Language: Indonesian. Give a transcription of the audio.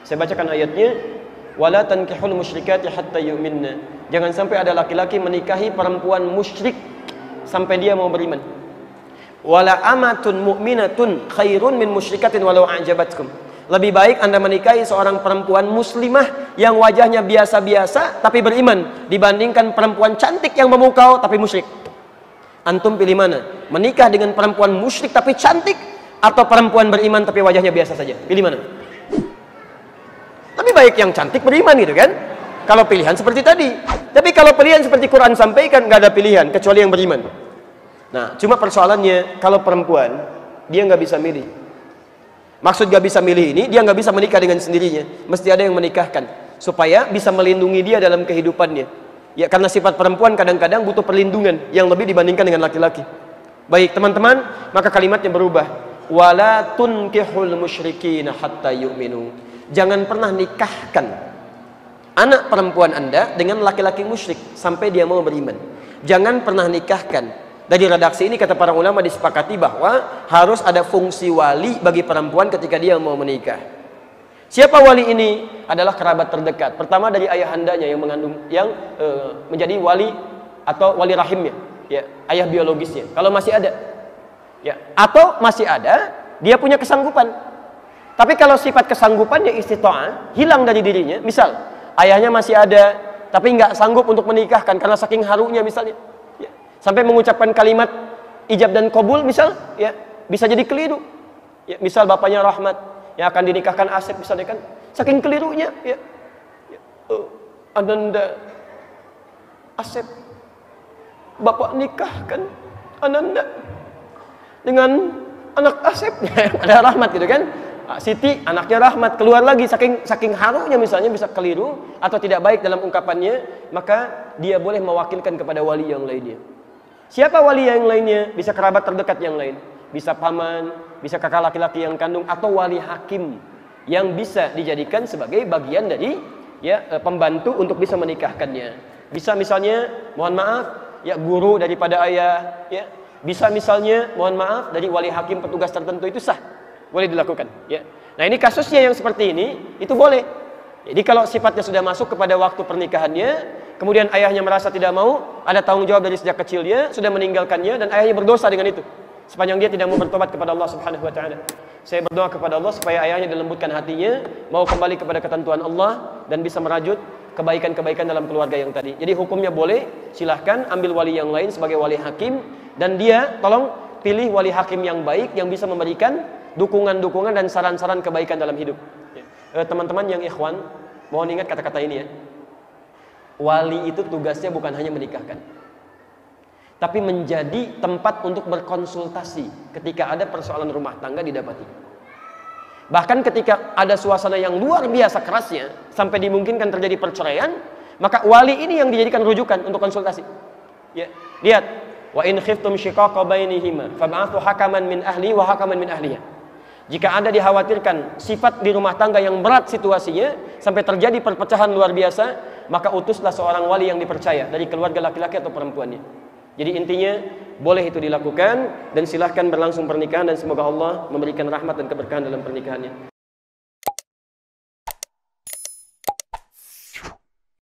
Saya bacakan ayatnya. Wala tankihul musyrikati hatta yu'minna. Jangan sampai ada laki-laki menikahi perempuan musyrik sampai dia mau beriman. Wala amatun mu'minatun khairun min musyrikatin walau a'jabatkum. Lebih baik Anda menikahi seorang perempuan muslimah yang wajahnya biasa-biasa tapi beriman dibandingkan perempuan cantik yang memukau tapi musyrik. Antum pilih mana? Menikah dengan perempuan musyrik tapi cantik atau perempuan beriman tapi wajahnya biasa saja? Pilih mana? Lebih baik yang cantik beriman gitu kan? Kalau pilihan seperti tadi. Tapi kalau pilihan seperti Quran sampaikan, nggak ada pilihan kecuali yang beriman. Nah, cuma persoalannya kalau perempuan dia nggak bisa milih. Maksud nggak bisa milih ini, dia nggak bisa menikah dengan sendirinya. Mesti ada yang menikahkan supaya bisa melindungi dia dalam kehidupannya. Ya karena sifat perempuan kadang-kadang butuh perlindungan yang lebih dibandingkan dengan laki-laki. Baik teman-teman, maka kalimatnya berubah. Wala tunkihul musyrikina hatta yu'minu. Jangan pernah nikahkan anak perempuan Anda dengan laki-laki musyrik sampai dia mau beriman. Jangan pernah nikahkan. Dari redaksi ini kata para ulama disepakati bahwa harus ada fungsi wali bagi perempuan ketika dia mau menikah. Siapa wali ini? Adalah kerabat terdekat. Pertama dari ayahandanya yang mengandung, yang menjadi wali atau wali rahimnya, ya, ayah biologisnya. Kalau masih ada, ya, atau masih ada, dia punya kesanggupan. Tapi kalau sifat kesanggupannya istita'ah hilang dari dirinya, misal ayahnya masih ada, tapi nggak sanggup untuk menikahkan karena saking harunya misalnya, ya, sampai mengucapkan kalimat ijab dan qabul misal, ya, bisa jadi keliru. Ya, misal bapaknya Rahmat yang akan dinikahkan Asep misalnya kan, saking kelirunya, ya, Ananda Asep, bapak nikahkan Ananda dengan anak Asep, ada Rahmat gitu kan. Siti anaknya Rahmat, keluar lagi saking harunya misalnya bisa keliru atau tidak baik dalam ungkapannya, maka dia boleh mewakilkan kepada wali yang lainnya. Siapa wali yang lainnya? Bisa kerabat terdekat yang lain, bisa paman, bisa kakak laki-laki yang kandung, atau wali hakim yang bisa dijadikan sebagai bagian dari, ya, pembantu untuk bisa menikahkannya. Bisa misalnya mohon maaf, ya, guru daripada ayah, ya. Bisa misalnya mohon maaf dari wali hakim petugas tertentu, itu sah, boleh dilakukan, ya. Nah, ini kasusnya yang seperti ini, itu boleh. Jadi kalau sifatnya sudah masuk kepada waktu pernikahannya, kemudian ayahnya merasa tidak mau, ada tanggung jawab dari sejak kecilnya, sudah meninggalkannya, dan ayahnya berdosa dengan itu, sepanjang dia tidak mau bertobat kepada Allah Subhanahu wa taala. Saya berdoa kepada Allah supaya ayahnya dilembutkan hatinya, mau kembali kepada ketentuan Allah dan bisa merajut kebaikan-kebaikan dalam keluarga yang tadi. Jadi hukumnya boleh, silahkan ambil wali yang lain sebagai wali hakim, dan dia tolong pilih wali hakim yang baik yang bisa memberikan dukungan-dukungan dan saran-saran kebaikan dalam hidup. Teman-teman yang ikhwan, mohon ingat kata-kata ini, ya. Wali itu tugasnya bukan hanya menikahkan, tapi menjadi tempat untuk berkonsultasi ketika ada persoalan rumah tangga didapati. Bahkan ketika ada suasana yang luar biasa kerasnya sampai dimungkinkan terjadi perceraian, maka wali ini yang dijadikan rujukan untuk konsultasi. Ya, lihat, wa in khiftum shiqaqa bainihima fab'athu hakaman min ahli wa hakaman min ahliha. Jika Anda dikhawatirkan sifat di rumah tangga yang berat situasinya sampai terjadi perpecahan luar biasa, maka utuslah seorang wali yang dipercaya dari keluarga laki-laki atau perempuannya. Jadi intinya boleh itu dilakukan, dan silahkan berlangsung pernikahan, dan semoga Allah memberikan rahmat dan keberkahan dalam pernikahannya.